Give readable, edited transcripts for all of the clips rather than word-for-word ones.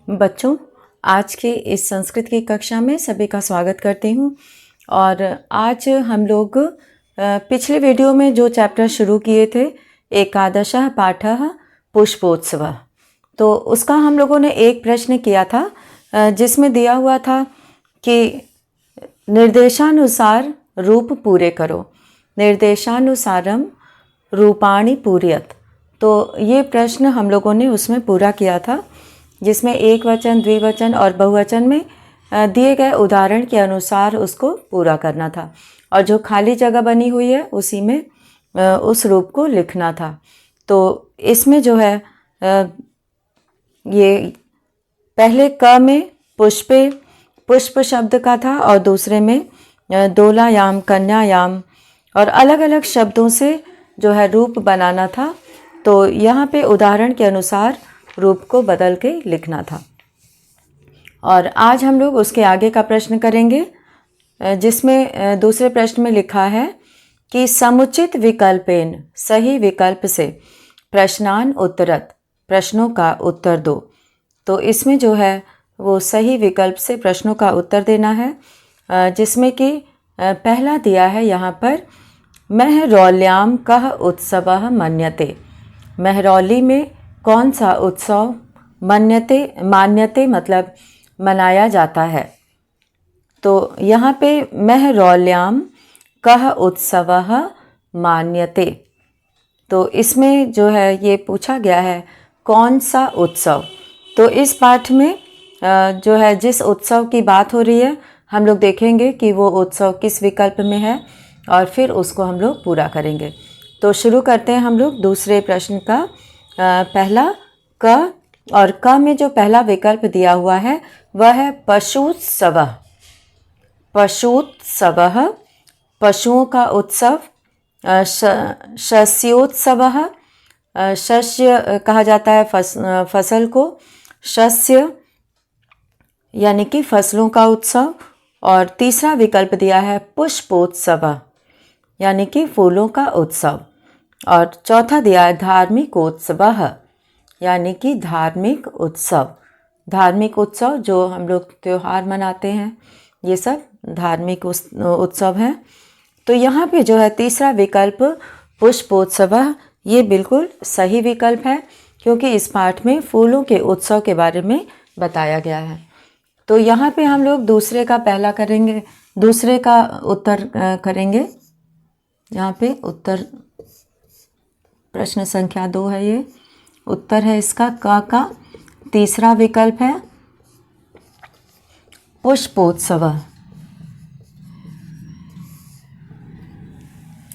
बच्चों, आज के इस संस्कृत की कक्षा में सभी का स्वागत करती हूँ। और आज हम लोग पिछले वीडियो में जो चैप्टर शुरू किए थे, एकादशः पाठः पुष्पोत्सव, तो उसका हम लोगों ने एक प्रश्न किया था जिसमें दिया हुआ था कि निर्देशानुसार रूप पूरे करो, निर्देशानुसारम रूपाणि पूरयत। तो ये प्रश्न हम लोगों ने उसमें पूरा किया था, जिसमें एक वचन, द्विवचन और बहुवचन में दिए गए उदाहरण के अनुसार उसको पूरा करना था, और जो खाली जगह बनी हुई है उसी में उस रूप को लिखना था। तो इसमें जो है ये पहले क में पुष्पे, पुष्प शब्द का था, और दूसरे में दोलायाम, कन्यायाम, और अलग अलग शब्दों से जो है रूप बनाना था। तो यहाँ पे उदाहरण के अनुसार रूप को बदल के लिखना था। और आज हम लोग उसके आगे का प्रश्न करेंगे, जिसमें दूसरे प्रश्न में लिखा है कि समुचित विकल्पेन, सही विकल्प से प्रश्नान उत्तरत, प्रश्नों का उत्तर दो। तो इसमें जो है वो सही विकल्प से प्रश्नों का उत्तर देना है, जिसमें कि पहला दिया है यहाँ पर, महरौल्याम कः उत्सवः मन्यते। महरौली में कौन सा उत्सव मन्यते, मान्यते मतलब मनाया जाता है। तो यहाँ पे महरौल्याम कः उत्सवः मान्यते, तो इसमें जो है ये पूछा गया है कौन सा उत्सव। तो इस पाठ में जो है जिस उत्सव की बात हो रही है, हम लोग देखेंगे कि वो उत्सव किस विकल्प में है, और फिर उसको हम लोग पूरा करेंगे। तो शुरू करते हैं हम लोग दूसरे प्रश्न का। पहला क, और क में जो पहला विकल्प दिया हुआ है वह है पशुत्सवः। पशुत्सवः, पशुओं का उत्सव। शस्योत्सवः, शस्य कहा जाता है फसल को, शस्य यानी कि फसलों का उत्सव। और तीसरा विकल्प दिया है पुष्पोत्सवः, यानी कि फूलों का उत्सव। और चौथा दिया है धार्मिकोत्सवः, यानी कि धार्मिक उत्सव। धार्मिक उत्सव जो हम लोग त्यौहार मनाते हैं, ये सब धार्मिक उत्सव हैं। तो यहाँ पे जो है तीसरा विकल्प पुष्पोत्सवः, ये बिल्कुल सही विकल्प है, क्योंकि इस पाठ में फूलों के उत्सव के बारे में बताया गया है। तो यहाँ पे हम लोग दूसरे का पहला करेंगे, दूसरे का उत्तर करेंगे। यहाँ पे उत्तर प्रश्न संख्या 2 है, ये उत्तर है इसका क का। तीसरा विकल्प है पुष्पोत्सवः।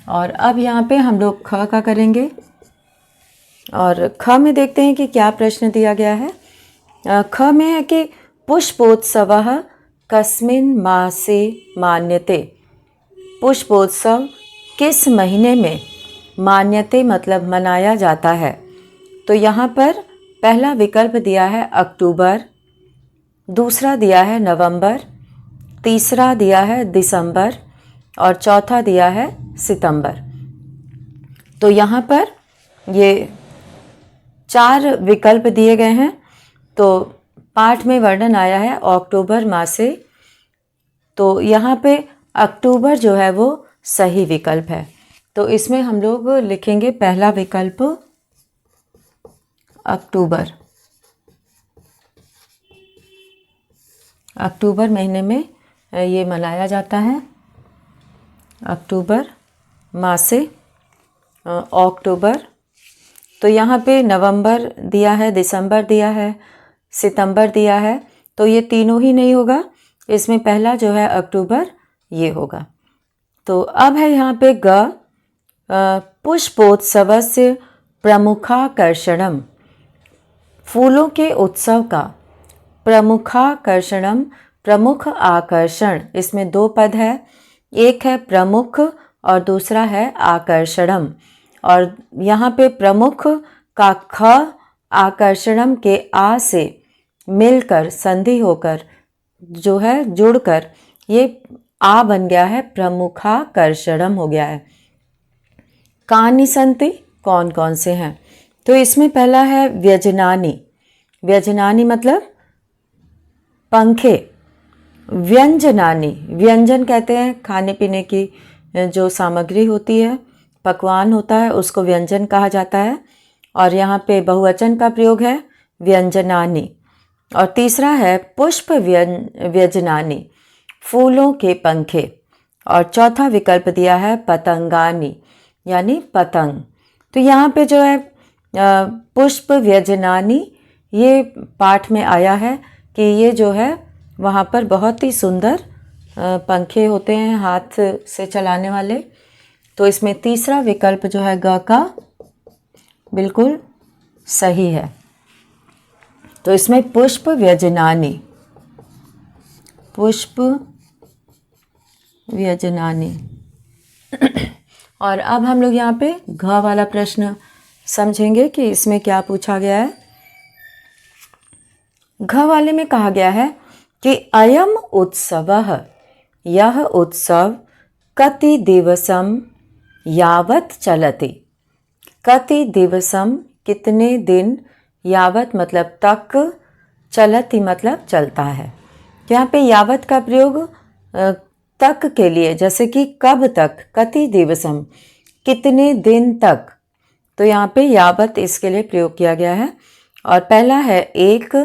और अब यहाँ पे हम लोग ख का करेंगे, और ख में देखते हैं कि क्या प्रश्न दिया गया है। ख में है कि पुष्पोत्सवः कस्मिन् मासे मान्यते। पुष्पोत्सव किस महीने में मान्यते मतलब मनाया जाता है। तो यहाँ पर पहला विकल्प दिया है अक्टूबर, दूसरा दिया है नवंबर, तीसरा दिया है दिसंबर, और चौथा दिया है सितंबर। तो यहाँ पर ये 4 विकल्प दिए गए हैं। तो पाठ में वर्णन आया है अक्टूबर मासे, तो यहाँ पे अक्टूबर जो है वो सही विकल्प है। तो इसमें हम लोग लिखेंगे पहला विकल्प अक्टूबर। अक्टूबर महीने में ये मनाया जाता है, अक्टूबर मासे, अक्टूबर। तो यहाँ पे नवंबर दिया है, दिसंबर दिया है, सितंबर दिया है, तो ये तीनों ही नहीं होगा, इसमें पहला जो है अक्टूबर ये होगा। तो अब है यहाँ पे ग, पुष्पोत्सवस्य प्रमुखाकर्षणम। फूलों के उत्सव का प्रमुखाकर्षणम, प्रमुख आकर्षण, इसमें 2 पद है, एक है प्रमुख और दूसरा है आकर्षणम। और यहाँ पे प्रमुख का ख आकर्षणम के आ से मिलकर, संधि होकर जो है जुड़कर ये आ बन गया है, प्रमुखाकर्षणम हो गया है। कानि सन्ति, कौन कौन से हैं। तो इसमें पहला है व्यजनानि। व्यजनानि मतलब पंखे। व्यंजनानि, व्यंजन कहते हैं खाने पीने की जो सामग्री होती है, पकवान होता है, उसको व्यंजन कहा जाता है। और यहाँ पे बहुवचन का प्रयोग है व्यंजनानि। और तीसरा है पुष्प व्यंजनानि, फूलों के पंखे। और चौथा विकल्प दिया है पतंगानि, यानी पतंग। तो यहाँ पे जो है पुष्प व्यंजनानि, ये पाठ में आया है कि ये जो है वहाँ पर बहुत ही सुंदर पंखे होते हैं हाथ से चलाने वाले। तो इसमें तीसरा विकल्प जो है ग का बिल्कुल सही है। तो इसमें पुष्प व्यंजनानि, पुष्प व्यंजनानि। और अब हम लोग यहाँ पे घ वाला प्रश्न समझेंगे कि इसमें क्या पूछा गया है। घ वाले में कहा गया है कि अयम उत्सवः, यह उत्सव कति दिवसम यावत् चलति। कति दिवसम कितने दिन, यावत् मतलब तक, चलति मतलब चलता है। यहाँ पे यावत् का प्रयोग तक के लिए, जैसे कि कब तक, कति दिवसम कितने दिन तक, तो यहाँ पे यावत् इसके लिए प्रयोग किया गया है। और पहला है एक,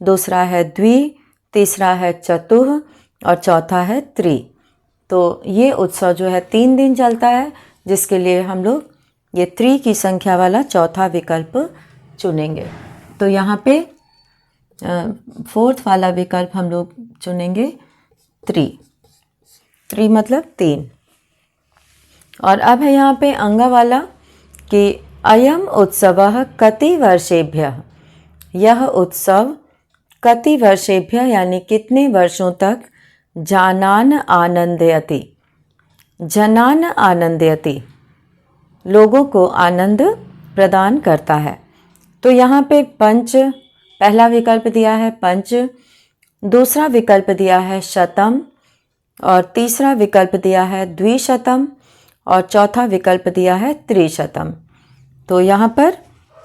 दूसरा है द्वि, तीसरा है चतुः और चौथा है त्रि। तो ये उत्सव जो है 3 दिन चलता है, जिसके लिए हम लोग ये त्रि की संख्या वाला चौथा विकल्प चुनेंगे। तो यहाँ पे 4th वाला विकल्प हम लोग चुनेंगे त्रि। त्रि मतलब 3। और अब है यहाँ पे अंगा वाला कि अयम उत्सवः कति वर्षेभ्यः, यह उत्सव कति वर्षेभ्यः यानी कितने वर्षों तक, जनान् आनंदयति, जनान् आनंदयति लोगों को आनंद प्रदान करता है। तो यहाँ पे पंच, पहला विकल्प दिया है पंच, दूसरा विकल्प दिया है शतम, और तीसरा विकल्प दिया है द्विशतम, और चौथा विकल्प दिया है त्रिशतम। तो यहाँ पर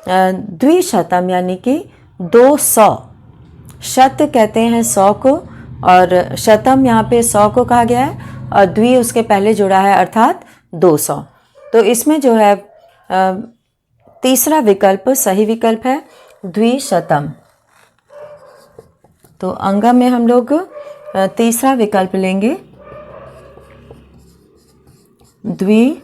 द्विशतम यानी कि 200, शत कहते हैं 100 को, और शतम यहाँ पे 100 को कहा गया है, और द्वि उसके पहले जुड़ा है अर्थात 200। तो इसमें जो है तीसरा विकल्प सही विकल्प है द्विशतम। तो अंगा में हम लोग तीसरा विकल्प लेंगे द्विशतम।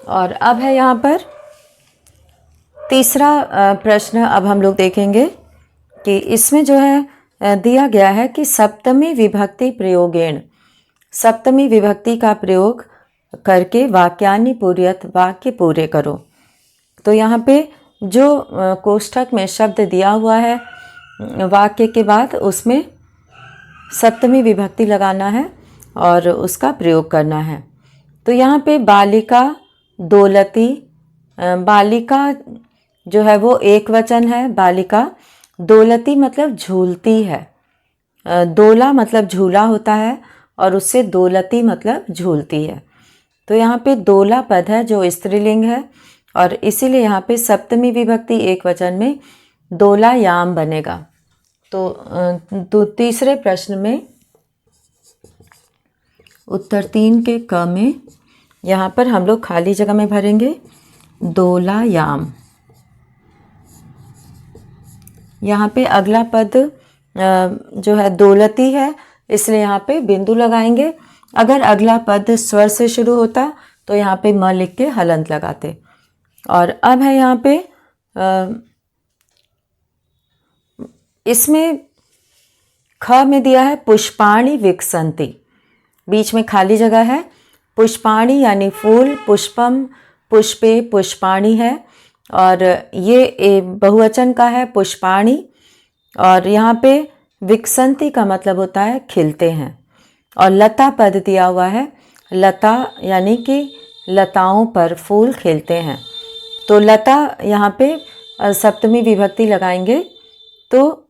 और अब है यहाँ पर तीसरा प्रश्न अब हम लोग देखेंगे कि इसमें जो है दिया गया है कि सप्तमी विभक्ति प्रयोगेण, सप्तमी विभक्ति का प्रयोग करके वाक्यानि पूरयत, वाक्य पूरे करो। तो यहाँ पे जो कोष्ठक में शब्द दिया हुआ है वाक्य के बाद उसमें सप्तमी विभक्ति लगाना है और उसका प्रयोग करना है। तो यहाँ पे बालिका, दौलती, बालिका जो है वो एक वचन है बालिका, दौलती मतलब झूलती है, दोला मतलब झूला होता है और उससे दौलती मतलब झूलती है। तो यहाँ पे दोला पद है जो स्त्रीलिंग है और इसीलिए यहाँ पे सप्तमी विभक्ति एक वचन में दोलायाम बनेगा। तो तीसरे प्रश्न में उत्तर 3 के क में यहाँ पर हम लोग खाली जगह में भरेंगे दोलायाम। यहाँ पे अगला पद जो है दौलती है इसलिए यहाँ पे बिंदु लगाएंगे। अगर अगला पद स्वर से शुरू होता तो यहाँ पे म लिख के हलंत लगाते। और अब है यहाँ पे इसमें ख में दिया है पुष्पाणि विकसंति, बीच में खाली जगह है। पुष्पाणि यानी फूल, पुष्पम पुष्पे पुष्पाणि है और ये बहुवचन का है पुष्पाणि। और यहाँ पे विकसंति का मतलब होता है खिलते हैं। और लता पद दिया हुआ है, लता यानी कि लताओं पर फूल खिलते हैं। तो लता यहाँ पे सप्तमी विभक्ति लगाएंगे तो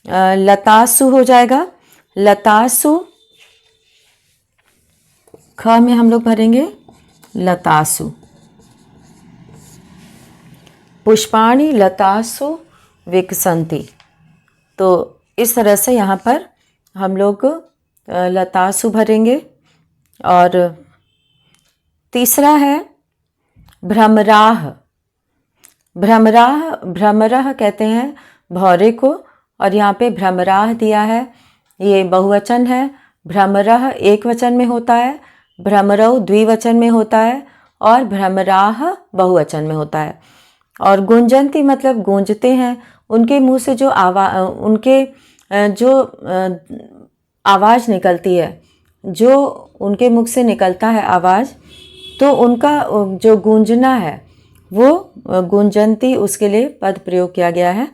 लतासु हो जाएगा। लतासु, ख में हम लोग भरेंगे लतासु। पुष्पाणि लतासु विकसन्ति। तो इस तरह से यहाँ पर हम लोग लतासु भरेंगे। और तीसरा है भ्रमराह। भ्रमरः कहते हैं भौरे को, और यहाँ पे भ्रमराह दिया है, ये बहुवचन है। भ्रमरः एक वचन में होता है, भ्रमरौ द्विवचन में होता है, और भ्रमराह बहुवचन में होता है। और गुंजन्ति मतलब गूंजते हैं, उनके मुंह से जो आवाज़ निकलती है, जो उनके मुख से निकलता है आवाज़, तो उनका जो गूंजना है वो गुंजन्ति, उसके लिए पद प्रयोग किया गया है।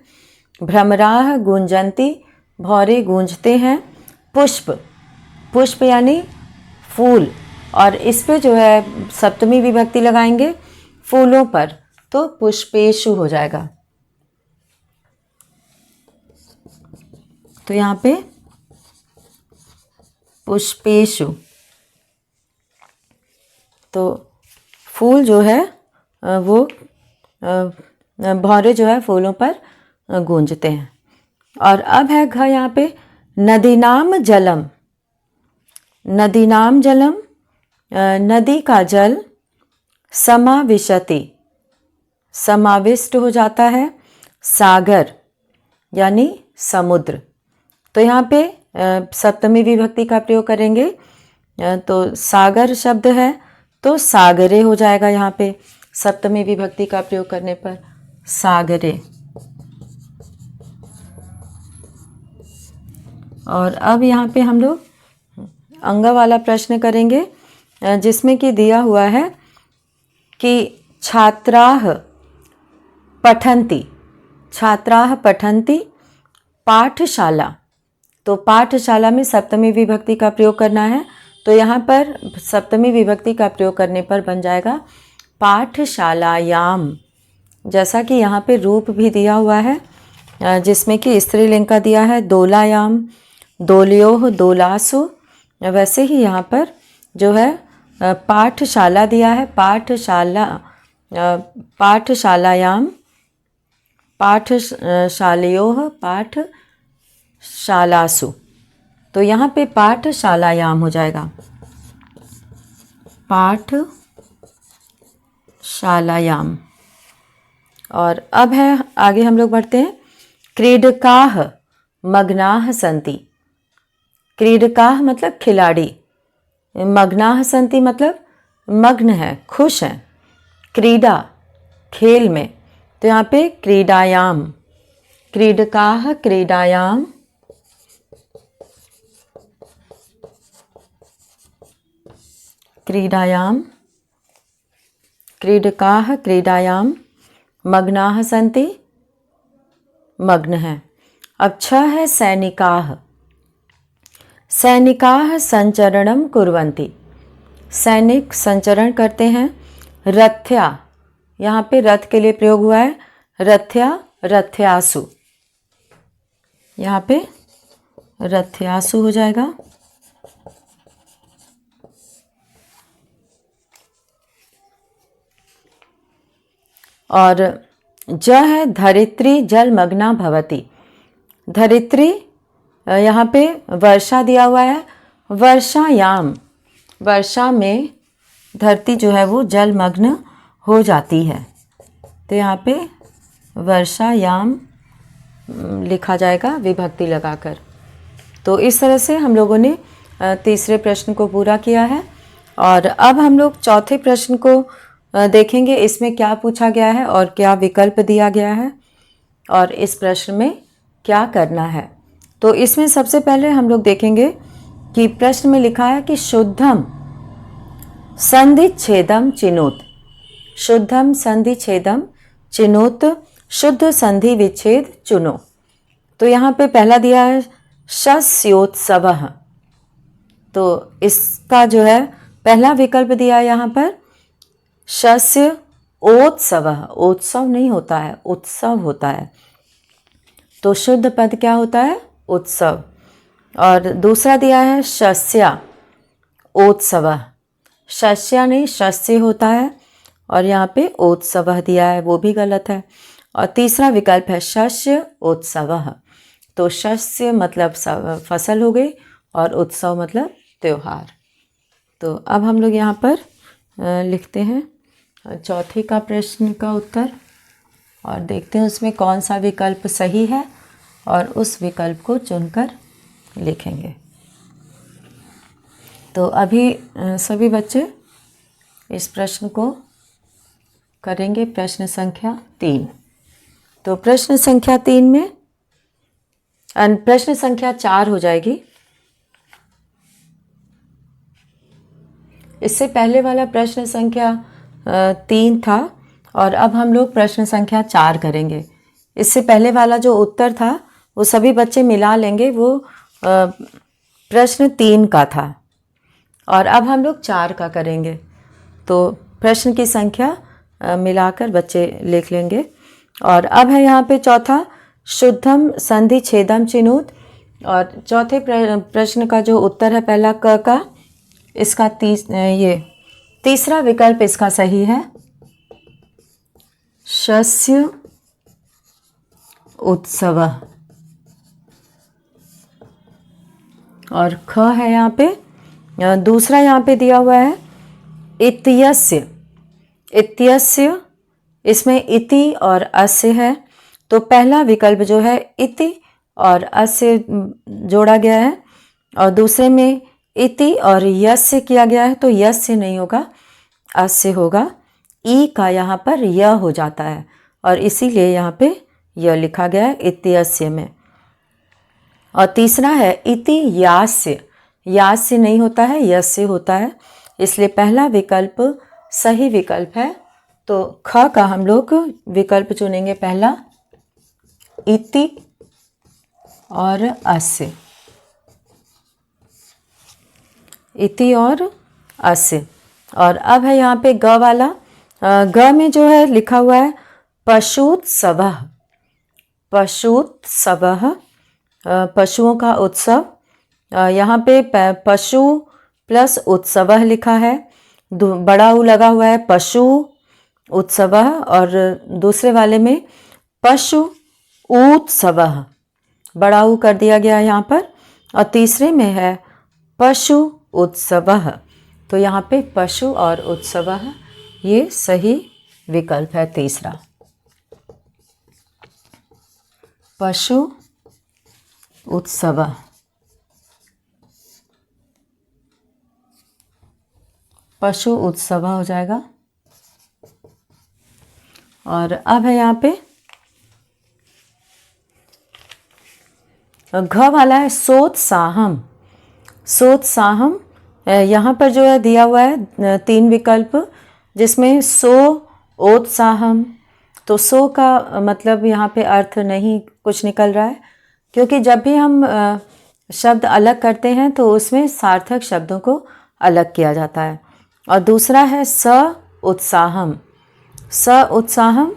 भ्रमराह गुंजन्ति, भौरे गूंजते हैं। पुष्प यानी फूल, और इस पे जो है सप्तमी विभक्ति लगाएंगे फूलों पर, तो पुष्पेषु हो जाएगा। तो यहाँ पे पुष्पेषु, तो फूल जो है वो भौरे जो है फूलों पर गूंजते हैं। और अब है घ यहाँ पे नदीनाम जलम। नदीनाम जलम, नदी का जल समाविशति, समाविष्ट हो जाता है। सागर यानी समुद्र, तो यहाँ पे सप्तमी विभक्ति का प्रयोग करेंगे। तो सागर शब्द है तो सागरे हो जाएगा। यहाँ पे सप्तमी विभक्ति का प्रयोग करने पर सागरे। और अब यहाँ पे हम लोग अंग वाला प्रश्न करेंगे, जिसमें कि दिया हुआ है कि छात्राः पठन्ति, छात्राः पठन्ति पाठशाला। तो पाठशाला में सप्तमी विभक्ति का प्रयोग करना है, तो यहाँ पर सप्तमी विभक्ति का प्रयोग करने पर बन जाएगा पाठशालायाम। जैसा कि यहाँ पे रूप भी दिया हुआ है, जिसमें कि स्त्रीलिंग का दिया है दोलायाम, दोल्योः दोलासु, वैसे ही यहाँ पर जो है पाठशाला दिया है, पाठशालायाम, पाठशालयोः पाठशालासु। तो यहाँ पे पाठशालायाम हो जाएगा, पाठशालायाम। और अब है आगे हम लोग बढ़ते हैं, क्रीडकाः मग्नाः सन्ति। क्रीडकाः मतलब खिलाड़ी, मग्नाः सन्ति मतलब मग्न है, खुश हैं, क्रीडा खेल में। तो यहाँ पे क्रीडायाम, क्रीडकाः क्रीडायाम, क्रीडायाम, क्रीडकाः क्रीडायाम मग्नाः सन्ति, मग्न है। अब छह है सैनिकाः। सैनिकाः संचरणं कुर्वन्ति, सैनिक संचरण करते हैं। रथ्या, यहाँ पे रथ के लिए प्रयोग हुआ है, रथ्या रथ्यासु, यहाँ पे रथ्यासु हो जाएगा। और ज है धरित्री जलमग्ना भवति। धरित्री यहाँ पे वर्षा दिया हुआ है, वर्षायाम, वर्षा में धरती जो है वो जलमग्न हो जाती है। तो यहाँ पे वर्षायाम लिखा जाएगा विभक्ति लगाकर। तो इस तरह से हम लोगों ने तीसरे प्रश्न को पूरा किया है। और अब हम लोग चौथे प्रश्न को देखेंगे, इसमें क्या पूछा गया है और क्या विकल्प दिया गया है और इस प्रश्न में क्या करना है। तो इसमें सबसे पहले हम लोग देखेंगे कि प्रश्न में लिखा है कि शुद्धम संधि छेदम चिनोत। शुद्धम संधि छेदम चिनोत, शुद्ध संधि विच्छेद चुनो। तो यहाँ पे पहला दिया है शस्योत्सवः। तो इसका जो है पहला विकल्प दिया है यहाँ पर शस्य ओत्सवः। उत्सव नहीं होता है, उत्सव होता है। तो शुद्ध पद क्या होता है? उत्सव। और दूसरा दिया है शस्या ओत्सवः। शस्या नहीं, शस्य होता है, और यहाँ पे ओत्सवः दिया है, वो भी गलत है। और तीसरा विकल्प है शस्य उत्सवः। तो शस्य मतलब फसल हो गई और उत्सव मतलब त्योहार। तो अब हम लोग यहाँ पर लिखते हैं चौथे का प्रश्न का उत्तर और देखते हैं उसमें कौन सा विकल्प सही है और उस विकल्प को चुनकर लिखेंगे। तो अभी सभी बच्चे इस प्रश्न को करेंगे, प्रश्न संख्या 3। तो प्रश्न संख्या 3 में प्रश्न संख्या 4 हो जाएगी। इससे पहले वाला प्रश्न संख्या 3 था और अब हम लोग प्रश्न संख्या 4 करेंगे। इससे पहले वाला जो उत्तर था वो सभी बच्चे मिला लेंगे, वो प्रश्न 3 का था और अब हम लोग 4 का करेंगे। तो प्रश्न की संख्या मिलाकर बच्चे लिख लेंगे। और अब है यहाँ पे चौथा, शुद्धम संधि छेदम चिनुत। और चौथे प्रश्न का जो उत्तर है पहला क का, इसका तीसरा विकल्प इसका सही है, शस्य उत्सव। और ख है यहाँ पे, दूसरा यहाँ पे दिया हुआ है इत्यस्य। इत्यस्य, इसमें इति और अस्य है। तो पहला विकल्प जो है इति और अस्य जोड़ा गया है और दूसरे में इति और यस्य किया गया है। तो यस्य नहीं होगा, अस्य होगा। ई का यहाँ पर य हो जाता है और इसीलिए यहाँ पे य लिखा गया है इत्यस्य में। और तीसरा है इति यास्य। यास्य नहीं होता है, यस्य होता है, इसलिए पहला विकल्प सही विकल्प है। तो ख का हम लोग विकल्प चुनेंगे पहला, इति और अस्य। इति और अस्य। और अब है यहाँ पे ग वाला। ग में जो है लिखा हुआ है पशुत्सवः। पशुत्सवः, पशुओं का उत्सव। यहाँ पे पशु प्लस उत्सवः लिखा है, बड़ा ऊ लगा हुआ है, पशु उत्सवः। और दूसरे वाले में पशु उत्सवः, बड़ा ऊ कर दिया गया है यहाँ पर। और तीसरे में है पशु उत्सवः। तो यहाँ पे पशु और उत्सवः ये सही विकल्प है तीसरा, पशु उत्सवः। पशु उत्सव हो जाएगा। और अब है यहाँ पे घ वाला है सोत्साहम। सोत्साहम, यहाँ पर जो है दिया हुआ है 3 विकल्प, जिसमें सो ओत्साहम। तो सो का मतलब यहाँ पे अर्थ नहीं कुछ निकल रहा है, क्योंकि जब भी हम शब्द अलग करते हैं तो उसमें सार्थक शब्दों को अलग किया जाता है। और दूसरा है स उत्साहम। स उत्साहम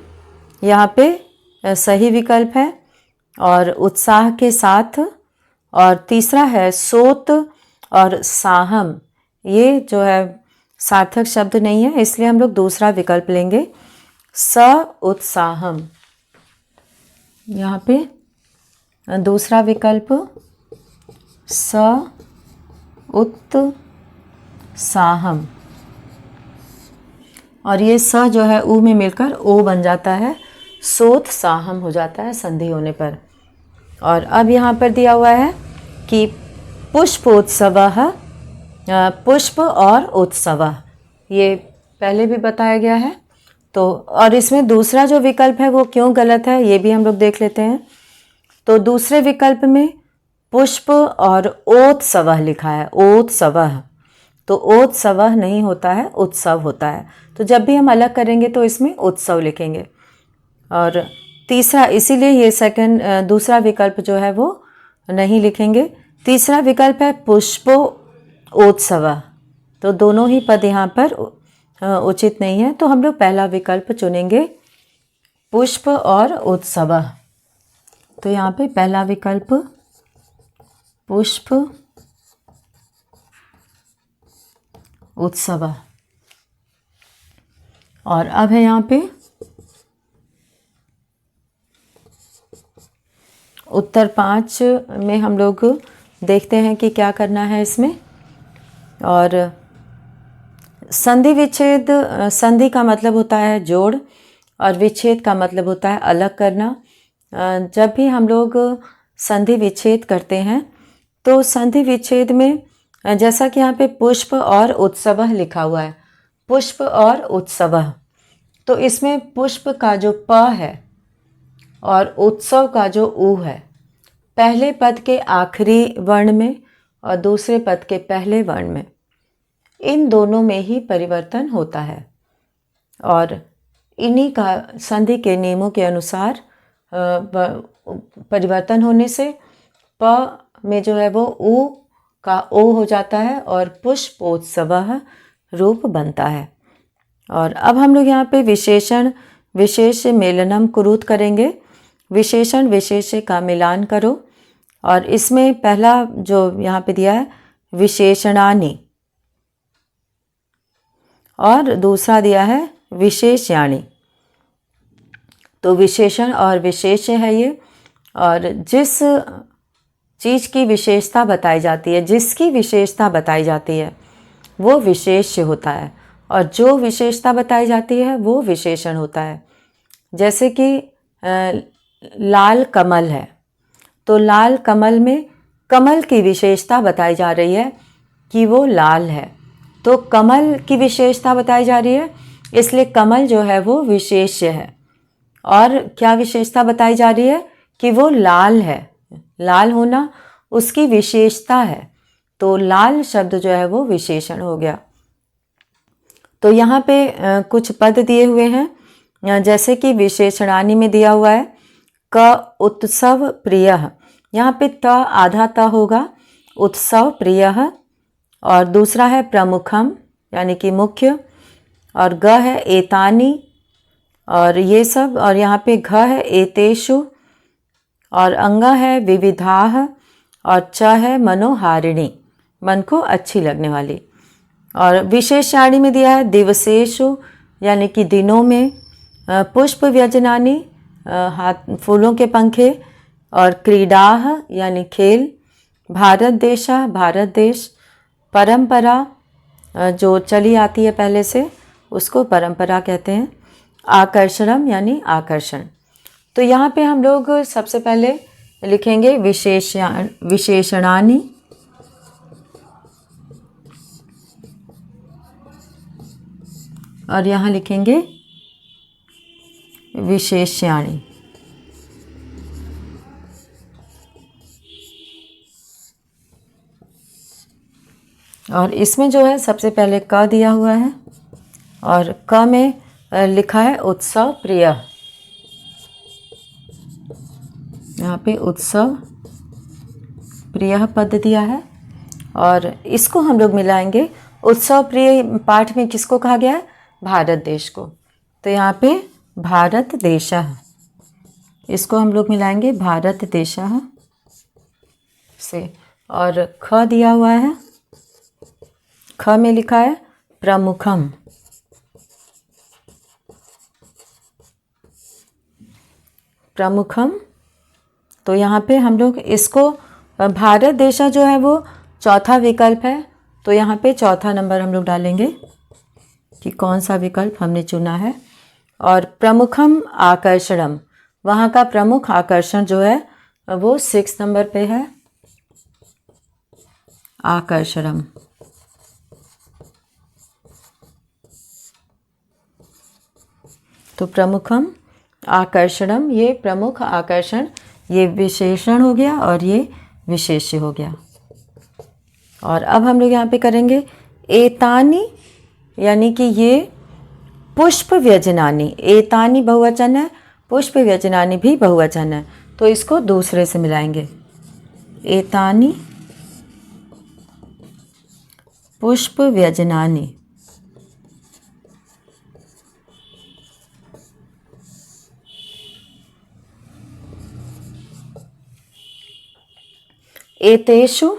यहाँ पे सही विकल्प है और उत्साह के साथ। और तीसरा है सोत और साहम, ये जो है सार्थक शब्द नहीं है, इसलिए हम लोग दूसरा विकल्प लेंगे, स उत्साहम। यहाँ पे दूसरा विकल्प स उत्साहम। और ये स जो है ऊ में मिलकर ओ बन जाता है, सोत साहम हो जाता है संधि होने पर। और अब यहाँ पर दिया हुआ है कि पुष्पोत्सवः, पुष्प और उत्सवः, ये पहले भी बताया गया है। तो और इसमें दूसरा जो विकल्प है वो क्यों गलत है ये भी हम लोग देख लेते हैं। तो दूसरे विकल्प में पुष्प और ओत्सवः लिखा है, ओत्सवः। तो ओत्सवः नहीं होता है, उत्सव होता है। तो जब भी हम अलग करेंगे तो इसमें उत्सव लिखेंगे। और तीसरा, इसीलिए ये दूसरा विकल्प जो है वो नहीं लिखेंगे। तीसरा विकल्प है पुष्पो उत्सवः। तो दोनों ही पद यहाँ पर उचित नहीं है, तो हम लोग पहला विकल्प चुनेंगे, पुष्प और उत्सवः। तो यहाँ पे पहला विकल्प पुष्प उत्सवः। और अब है यहाँ पे उत्तर 5 में हम लोग देखते हैं कि क्या करना है इसमें। और संधि विच्छेद, संधि का मतलब होता है जोड़ और विच्छेद का मतलब होता है अलग करना। जब भी हम लोग संधि विच्छेद करते हैं तो संधि विच्छेद में जैसा कि यहाँ पे पुष्प और उत्सवः लिखा हुआ है, पुष्प और उत्सवः, तो इसमें पुष्प का जो प है और उत्सव का जो ऊ है, पहले पद के आखिरी वर्ण में और दूसरे पद के पहले वर्ण में, इन दोनों में ही परिवर्तन होता है। और इन्हीं का संधि के नियमों के अनुसार परिवर्तन होने से प में जो है वो ऊ का ओ हो जाता है और पुष्पोत्सवः रूप बनता है। और अब हम लोग यहाँ पे विशेषण विशेष मेलनम कुरुत करेंगे। विशेषण विशेष का मिलान करो। और इसमें पहला जो यहाँ पे दिया है विशेषणानि और दूसरा दिया है विशेष्याणि। तो विशेषण और विशेष्य है ये, और जिस चीज़ की विशेषता बताई जाती है, जिसकी विशेषता बताई जाती है वो विशेष्य होता है, और जो विशेषता बताई जाती है वो विशेषण होता है। जैसे कि लाल कमल है, तो लाल कमल में कमल की विशेषता बताई जा रही है कि वो लाल है, तो कमल की विशेषता बताई जा रही है, इसलिए कमल जो है वो विशेष्य है। और क्या विशेषता बताई जा रही है कि वो लाल है, लाल होना उसकी विशेषता है, तो लाल शब्द जो है वो विशेषण हो गया। तो यहाँ पे कुछ पद दिए हुए हैं, जैसे कि विशेषणानि में दिया हुआ है क उत्सव प्रियः, यहाँ पे त आधा त होगा, उत्सव प्रियः, और दूसरा है प्रमुखम यानी कि मुख्य, और ग है एतानि और ये सब, और यहाँ पे घ है एतेषु, और अंगा है विविधाः, और च है मनोहारिणी, मन को अच्छी लगने वाली। और विशेषाणी में दिया है दिवसेषु यानी कि दिनों में, पुष्प व्यजनानि हाथ फूलों के पंखे, और क्रीडाः यानी खेल, भारत देशः भारत देश, परंपरा जो चली आती है पहले से उसको परंपरा कहते हैं, आकर्षणम यानी आकर्षण। तो यहाँ पे हम लोग सबसे पहले लिखेंगे विशेषणानि, और यहाँ लिखेंगे विशेष्याणि। और इसमें जो है सबसे पहले क दिया हुआ है, और क में लिखा है उत्सव प्रिय, यहाँ पे उत्सव प्रिय पद दिया है, और इसको हम लोग मिलाएंगे। उत्सव प्रिय पाठ में किसको कहा गया है? भारत देश को, तो यहाँ पे भारत देशः, इसको हम लोग मिलाएंगे भारत देशः से। और ख दिया हुआ है, ख में लिखा है प्रमुखम, प्रमुखम, तो यहाँ पे हम लोग इसको, भारत देशा जो है वो चौथा विकल्प है, तो यहाँ पे चौथा नंबर हम लोग डालेंगे कि कौन सा विकल्प हमने चुना है। और प्रमुखम आकर्षणम, वहाँ का प्रमुख आकर्षण जो है वो 6 नंबर पे है, आकर्षणम। तो प्रमुखम आकर्षणम, ये प्रमुख आकर्षण, ये विशेषण हो गया और ये विशेष्य हो गया। और अब हम लोग यहाँ पे करेंगे एतानि, यानी कि ये पुष्प व्यजनानि, एतानि बहुवचन है, पुष्प व्यजनानि भी बहुवचन है, तो इसको दूसरे से मिलाएंगे, एतानि पुष्प व्यजनानि। एतेषु,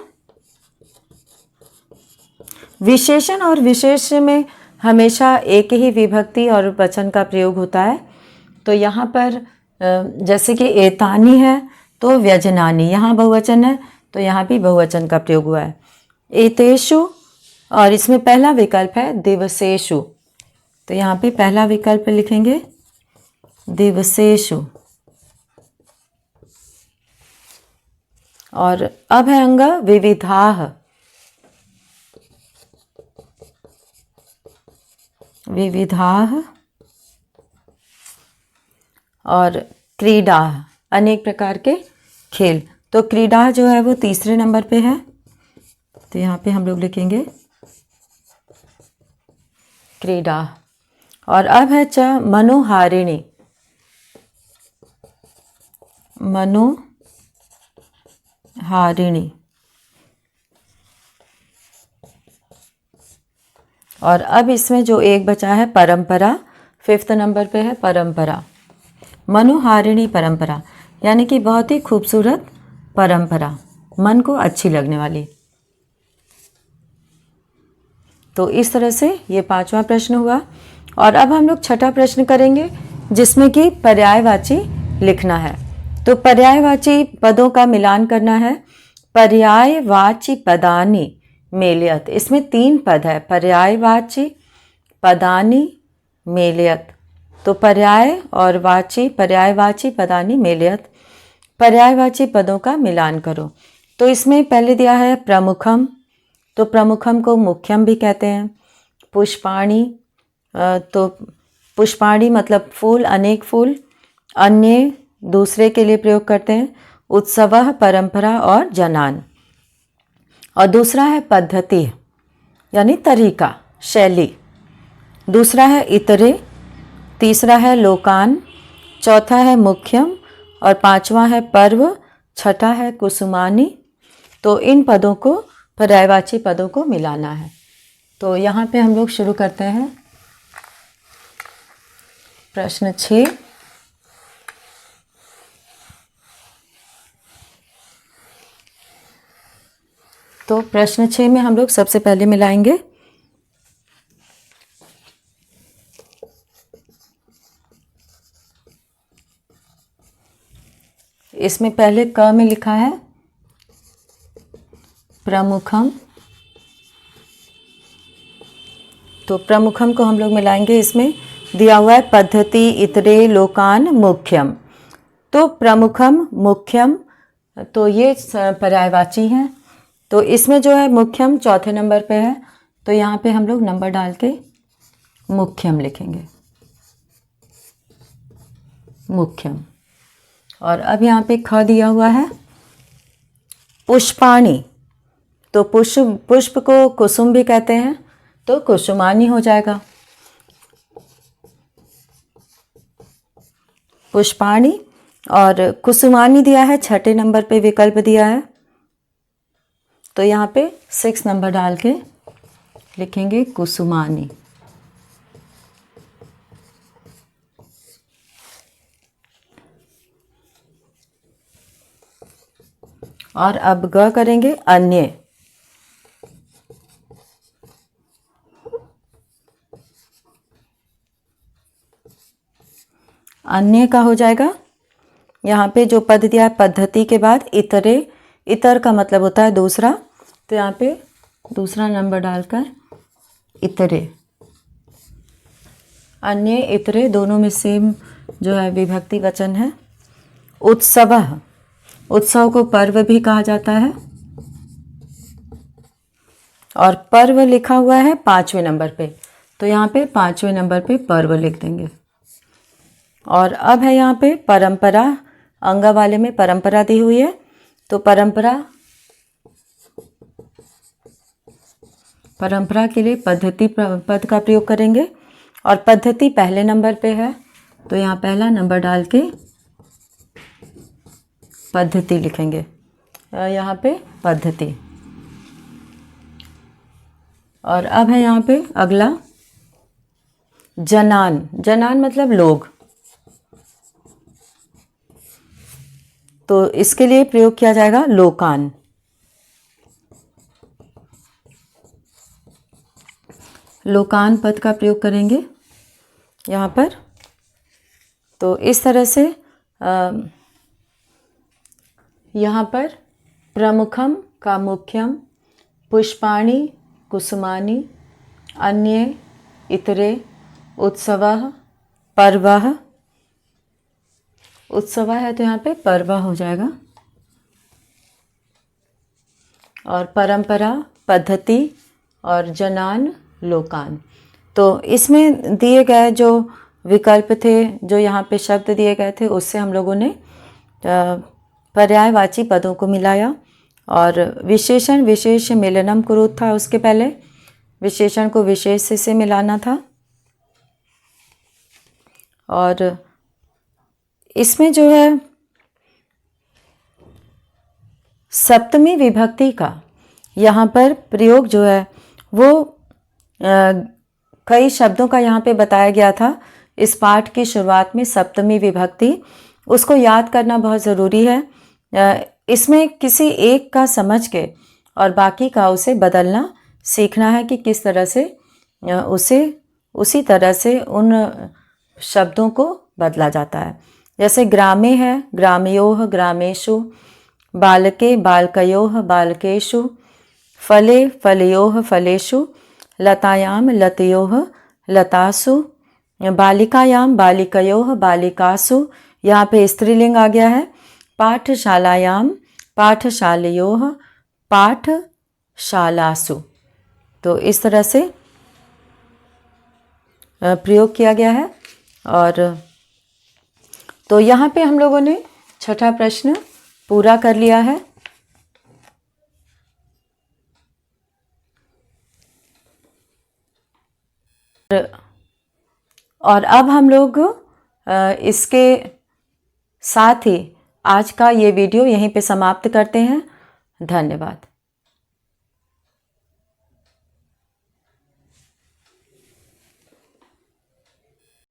विशेषण और विशेष्य में हमेशा एक ही विभक्ति और वचन का प्रयोग होता है। तो यहाँ पर जैसे कि एतानि है तो व्यजनानि, यहाँ बहुवचन है तो यहाँ भी बहुवचन का प्रयोग हुआ है। एतेषु, और इसमें पहला विकल्प है दिवसेषु, तो यहाँ पे पहला विकल्प लिखेंगे दिवसेषु। और अब है अंग विविधाः, विविधाः और क्रीडा, अनेक प्रकार के खेल। तो क्रीडा जो है वो तीसरे नंबर पे है, तो यहाँ पे हम लोग लिखेंगे क्रीडा। और अब है च मनोहारिणी, मनोहारिणी। और अब इसमें जो एक बचा है परंपरा, 5th नंबर पे है परंपरा। मनोहारिणी परंपरा यानी कि बहुत ही खूबसूरत परंपरा, मन को अच्छी लगने वाली। तो इस तरह से ये 5वां प्रश्न हुआ। और अब हम लोग 6ठा प्रश्न करेंगे जिसमें कि पर्यायवाची लिखना है। तो पर्यायवाची पदों का मिलान करना है। पर्यायवाची पदानि मेलयत, इसमें 3 पद है, पर्यायवाची पदानि मेलयत। तो पर्याय और वाची, पर्यायवाची पदानि मेलयत, पर्यायवाची पदों का मिलान करो। तो इसमें पहले दिया है प्रमुखम, तो प्रमुखम को मुख्यम भी कहते हैं। पुष्पाणि, तो पुष्पाणि मतलब फूल, अनेक फूल। अन्य दूसरे के लिए प्रयोग करते हैं। उत्सवः परंपरा और जनान। और दूसरा है पद्धति यानी तरीका, शैली। दूसरा है इतरे, तीसरा है लोकान, चौथा है मुख्यम और 5वां है पर्व, 6ठा है कुसुमानी। तो इन पदों को, पर्यायवाची पदों को मिलाना है। तो यहाँ पे हम लोग शुरू करते हैं प्रश्न 6। तो प्रश्न 6 में हम लोग सबसे पहले मिलाएंगे इसमें पहले क में लिखा है प्रमुखम, तो प्रमुखम को हम लोग मिलाएंगे। इसमें दिया हुआ है पद्धति, इतरे, लोकान, मुख्यम। तो प्रमुखम, मुख्यम, तो ये पर्यायवाची हैं। तो इसमें जो है मुख्यम चौथे नंबर पे है, तो यहाँ पे हम लोग नंबर डाल के मुख्यम लिखेंगे, मुख्यम। और अब यहाँ पे ख दिया हुआ है पुष्पाणि, तो पुष्प को कुसुम भी कहते हैं, तो कुसुमानी हो जाएगा। पुष्पाणि और कुसुमानी दिया है, 6ठे नंबर पे विकल्प दिया है, तो यहाँ पे 6 नंबर डाल के लिखेंगे कुसुमानी। और अब ग करेंगे अन्य। अन्य का हो जाएगा, यहाँ पे जो पद दिया है पद्धति के बाद इतरे, इतर का मतलब होता है दूसरा, तो यहाँ पे दूसरा नंबर डालकर इतरे। अन्य इतरे दोनों में सेम जो है विभक्ति वचन है। उत्सवः, उत्सव को पर्व भी कहा जाता है। और पर्व लिखा हुआ है 5वें नंबर पे, तो यहाँ पे 5वें नंबर पे पर्व लिख देंगे। और अब है यहाँ पे परंपरा, अंग वाले में परंपरा दी हुई है, तो परंपरा के लिए पद्धति पद का प्रयोग करेंगे। और पद्धति पहले नंबर पे है, तो यहाँ पहला नंबर डाल के पद्धति लिखेंगे, यहाँ पे पद्धति। और अब है यहाँ पे अगला जनान, जनान मतलब लोग, तो इसके लिए प्रयोग किया जाएगा लोकान। लोकान पद का प्रयोग करेंगे यहाँ पर। तो इस तरह से यहाँ पर प्रमुखम का मुख्यम, पुष्पाणि कुसुमानि, अन्ये इतरे, उत्सवः पर्वः। उत्सव है तो यहाँ पे पर्व हो जाएगा। और परंपरा, पद्धति और जनान, लोकान। तो इसमें दिए गए जो विकल्प थे, जो यहाँ पे शब्द दिए गए थे, उससे हम लोगों ने पर्यायवाची पदों को मिलाया। और विशेषण विशेष मिलनम कुरुत था, उसके पहले विशेषण को विशेष से मिलाना था। और इसमें जो है सप्तमी विभक्ति का यहाँ पर प्रयोग जो है वो कई शब्दों का यहाँ पे बताया गया था। इस पाठ की शुरुआत में सप्तमी विभक्ति, उसको याद करना बहुत ज़रूरी है। इसमें किसी एक का समझ के और बाकी का उसे बदलना सीखना है कि किस तरह से उसे उसी तरह से उन शब्दों को बदला जाता है। जैसे ग्रामे है, ग्रामयोः ग्रामेषु, बालके बालकयोः बालकेषु, फले फलयोः फलेषु, लतायाम लतयोः लतासु, बालिकायाम बालिकयोः बालिकासु। यहाँ पे स्त्रीलिंग आ गया है। पाठशालायाम पाठशालयोः पाठशालासु। तो इस तरह से प्रयोग किया गया है। और तो यहाँ पे हम लोगों ने छठा प्रश्न पूरा कर लिया है। और अब हम लोग इसके साथ ही आज का ये वीडियो यहीं पे समाप्त करते हैं। धन्यवाद।